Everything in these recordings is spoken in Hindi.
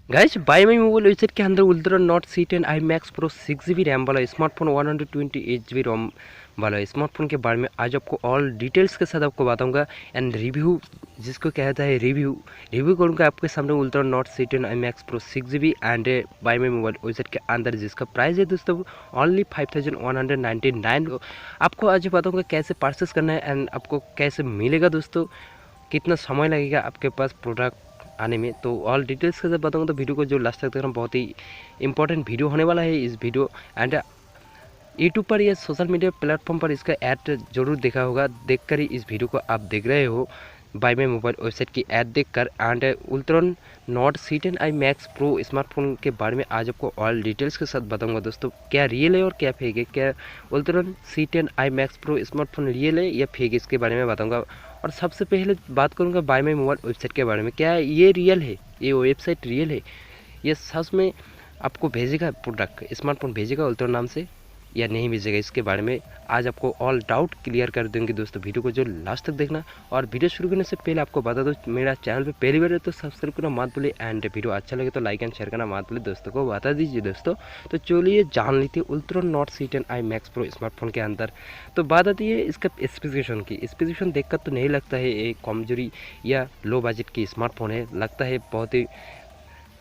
Guys buy my mobile website के अंदर ultra note C10i Max pro 6GB RAM वाला स्मार्टफोन 128GB रोम वाला स्मार्टफोन के बारे में आज आपको ऑल डिटेल्स के साथ आपको बताऊंगा एंड रिव्यू जिसको कहता है रिव्यू करूंगा आपके सामने ultra note C10i Max pro 6GB and buy my mobile website के अंदर जिसका प्राइस है दोस्तों ओनली 5199। आपको आज बताऊँगा कैसे परचेस करना है एंड आपको कैसे मिलेगा दोस्तों, कितना समय लगेगा आपके पास प्रोडक्ट आने में। तो ऑल डिटेल्स के साथ बताऊँगा, तो वीडियो को जो लास्ट तक देखना बहुत ही इंपॉर्टेंट वीडियो होने वाला है इस वीडियो। एंड यूट्यूब पर या सोशल मीडिया प्लेटफॉर्म पर इसका ऐड जरूर देखा होगा, देखकर ही इस वीडियो को आप देख रहे हो बाय माई मोबाइल वेबसाइट की ऐड देखकर। And Ultron note C10i Max pro smartphone के बारे में आज आपको ऑल डिटेल्स के साथ बताऊंगा दोस्तों, क्या रियल है और क्या फेक है, क्या उल्ट्रॉन C10i Max pro smartphone real है या फेक, इसके बारे में बताऊंगा। और सबसे पहले बात करूंगा बाय माई मोबाइल वेबसाइट के बारे में, क्या ये रियल है, ये वेबसाइट रियल है, ये सच में आपको भेजेगा प्रोडक्ट स्मार्टफोन भेजेगा उल्ट्रॉन नाम से या नहीं भेजेगा, इसके बारे में आज आपको ऑल डाउट क्लियर कर देंगे दोस्तों। वीडियो को जो लास्ट तक देखना। और वीडियो शुरू करने से पहले आपको बता दो, मेरा चैनल पे पहली बार है तो सब्सक्राइब करना मत भूलिए एंड वीडियो अच्छा लगे तो लाइक एंड शेयर करना मत भूलिए, दोस्तों को बता दीजिए दोस्तों। तो चलिए जान लेते Ultron note C10i Max pro smartphone के अंदर। तो बात आती है इसका स्पेसिफिकेशन की। स्पेसिफिकेशन देखकर तो नहीं लगता है एक कमजोरी या लो बजट की स्मार्टफोन है, लगता है बहुत ही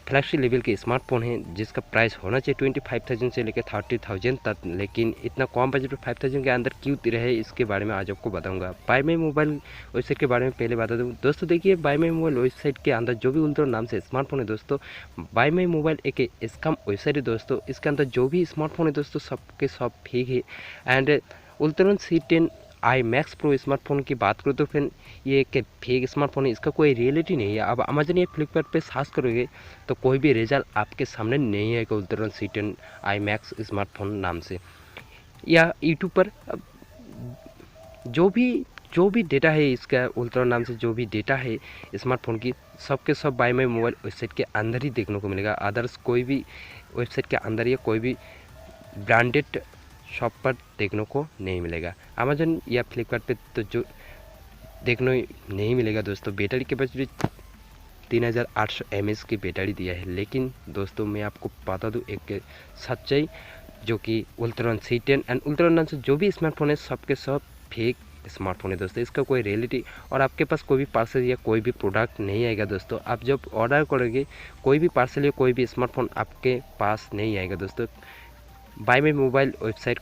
फ्लैगशिप लेवल के स्मार्टफोन है जिसका प्राइस होना चाहिए 25,000 से लेकर 30,000 तक, लेकिन इतना कम बजट में 5,000 के अंदर क्यों रहे, इसके बारे में आज आपको बताऊंगा। बाय माई मोबाइल वेबसाइट के बारे में पहले बता दूँ दोस्तों, देखिए बाय माई मोबाइल वेबसाइट के अंदर जो भी उल्ट्रॉन नाम से स्मार्टफोन है दोस्तों, बाय माई मोबाइल एक स्कैम वेबसाइट है दोस्तों। इसके अंदर जो भी स्मार्टफोन है दोस्तों सबके सब फेक है। And Ultron C10i Max pro smartphone की बात करो तो फिर ये एक फेक स्मार्टफोन है, इसका कोई रियलिटी नहीं है। अब अमेजन या फ्लिपकार्ट पे सर्च करोगे तो कोई भी रिजल्ट आपके सामने नहीं आएगा उल्ट्रॉन C10i Max स्मार्टफोन नाम से। या यूट्यूब पर जो भी डेटा है इसका उल्ट्रॉन नाम से, जो भी डेटा है स्मार्टफोन की, सबके सब बाय माई मोबाइल वेबसाइट के अंदर ही देखने को मिलेगा। अदर्स कोई भी वेबसाइट के अंदर या कोई भी ब्रांडेड शॉप पर देखने को नहीं मिलेगा। अमेजन या फ्लिपकार्ट पे तो जो देखने नहीं मिलेगा दोस्तों। बैटरी कैपेसिटी 3800 mAh की बैटरी दिया है, लेकिन दोस्तों मैं आपको बता दूं एक सच्चाई, जो कि उल्ट्रॉन C10 एंड उल्ट्रॉन नाम से जो भी स्मार्टफोन है सबके सब फेक स्मार्टफोन है दोस्तों। इसका कोई रियलिटी और आपके पास कोई भी पार्सल या कोई भी प्रोडक्ट नहीं आएगा दोस्तों। आप जब ऑर्डर करोगे कोई भी पार्सल या कोई भी स्मार्टफोन आपके पास नहीं आएगा दोस्तों। बाय माई मोबाइल वेबसाइट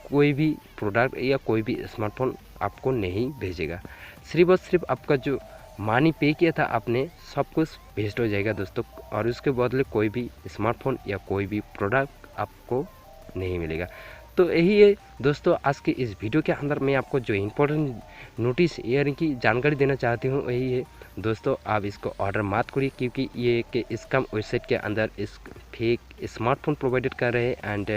कोई भी प्रोडक्ट या कोई भी स्मार्टफोन आपको नहीं भेजेगा, सिर्फ और सिर्फ आपका जो मनी पे किया था आपने सब कुछ वेस्ट हो जाएगा दोस्तों, और उसके बदले कोई भी स्मार्टफोन या कोई भी प्रोडक्ट आपको नहीं मिलेगा। तो यही है दोस्तों आज के इस वीडियो के अंदर मैं आपको जो इम्पोर्टेंट नोटिस यानी कि जानकारी देना चाहती हूँ वही है दोस्तों, आप इसको ऑर्डर मत करिए, क्योंकि ये कि स्कैम वेबसाइट के अंदर इस फेक स्मार्टफोन प्रोवाइडेड कर रहे हैं। एंड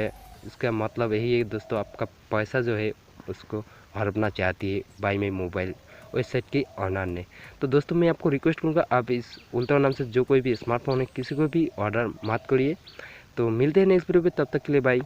इसका मतलब यही है दोस्तों, आपका पैसा जो है उसको हड़पना चाहती है बाय माई मोबाइल वेबसाइट के ऑनर ने। तो दोस्तों मैं आपको रिक्वेस्ट करूँगा, आप इस उल्ट्रॉन नाम से जो कोई भी स्मार्टफोन है किसी को भी ऑर्डर मत करिए। तो मिलते हैं नेक्स्ट वीडियो पे, तब तक के लिए बाय।